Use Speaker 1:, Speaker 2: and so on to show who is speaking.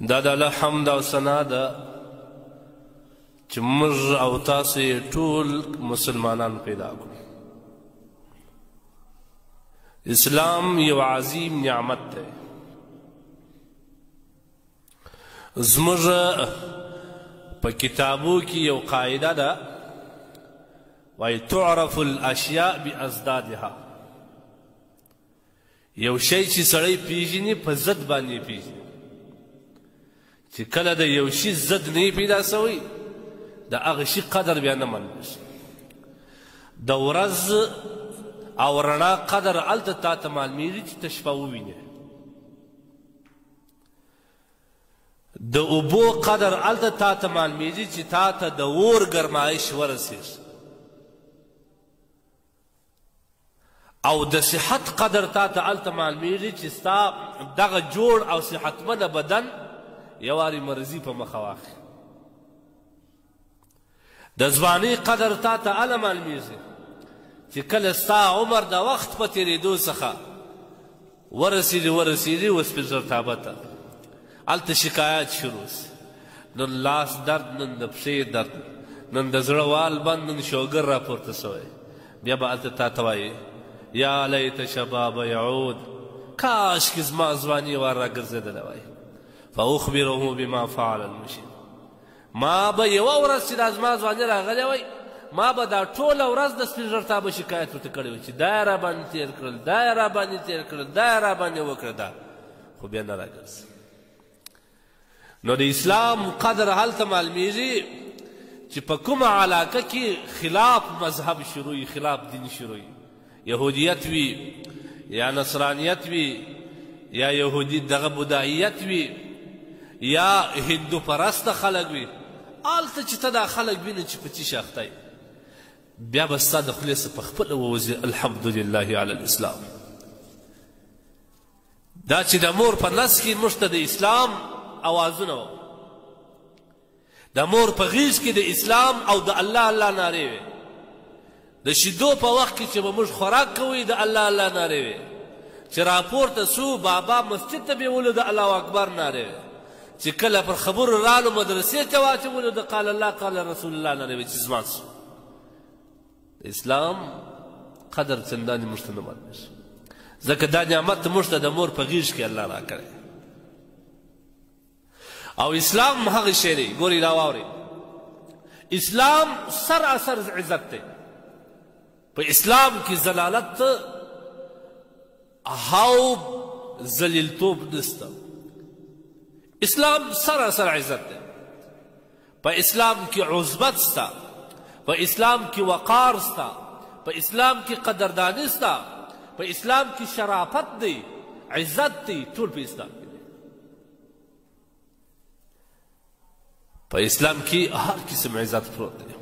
Speaker 1: دا د الله حمد او ثنا ده چې موږ او تاسې ټول مسلمانان پیدا کړو. اسلام یو عظیم نعمت دی. زموږ په کتابو کې یو قاعده ده، وایي تعرف الاشیاء بازدادها. یو شی چې سړی پیژني په ضد باندې پیژني. چې کله د یو شي ضد نه پیدا سوی، د هغه شي قدر بیا نه منل شي. د ورځ او رڼا قدر هلته تا ته معلومیږي چې ته شپه ووینې. د اوبو قدر هلته تا ته معلومیږي چې تا ته د اور ګرمایش ورسېږي. او د صحت قدر تا ته هلته معلومیږي چې ستا دغه جوړ او صحتمنه بدن یوارې مرضي په مخه واخلي. د ځوانۍ قدر تا ته هله معلومیږي چې کله ستا عمر د وخت په تېرېدو څخه ورسېږي اوس پنځرتابه ته هلته شکایت شروع سي. نن لاس درد، نن د پښې درد، نن د زړه وال بند، نن شوګر راپورته سوی. بیا به هلته تا ته وایي یا لیت شباب یعود، کاشکې زما ځواني وار راګرځېدلی وای. فاخبره بما فعل المشرک. ما به یوه ورځ چې دا زما ځواني راغلی وای، ما به دا ټوله ورځ د سپین ږیرتابه شکایت ورته کړی وای چې دا یې راباندې تېر کړل، دا یې راباندې تېر کړل، دا یې راباندې وکړه. دا خو بیا نه راګرځي. نو د اسلام قدر هلته معلومیږي چې په کومه علاقه کې خلاف مذهب شروع وي، خلاف دین شروع وي. یهودیت وي یا نصرانیت وي یا یهودي دغه بوداییت وي یا هندو پرسته خلک وي، هلته چې ته دا خلک وینې چې په څه شي اخته یې، بیا به ستا د خولې څه په خپله ووځي الحمدلله علی الاسلام. دا چې د مور په نس کې موږ ته د اسلام اوازونه وو، د مور په غېږ کې د اسلام او د الله الله نارې وې. د شیدو په وخت کې چې به موږ خوراک کوئ د الله الله نارې وې. چې راپورته سو بابا مسجد ته بیولو د الله اکبر نارې وې. چې کله پر خبرو رالو مدرسې ته واچولو د قال الله قال رسول الله نارې وې چې زما سو. د اسلام قدر چندانې موږ ته نه معلومېږي، ځکه دا نعمت موږ ته د مور په غېږ کې الله راکړی. او اسلام هغه شی دی، ګورئ را واورئ، اسلام سراسر عزت دی. په اسلام کې ذلالت او ذلیلتوب نسته. اسلام سراسر عزت دی. په اسلام کې عظمت سته، په اسلام کې وقار سته، په اسلام کې قدرداني سته، په اسلام کې شرافت دی، عزت دی، ټول په اسلام کې دی. په اسلام کې هر قسم عزت پروت دی.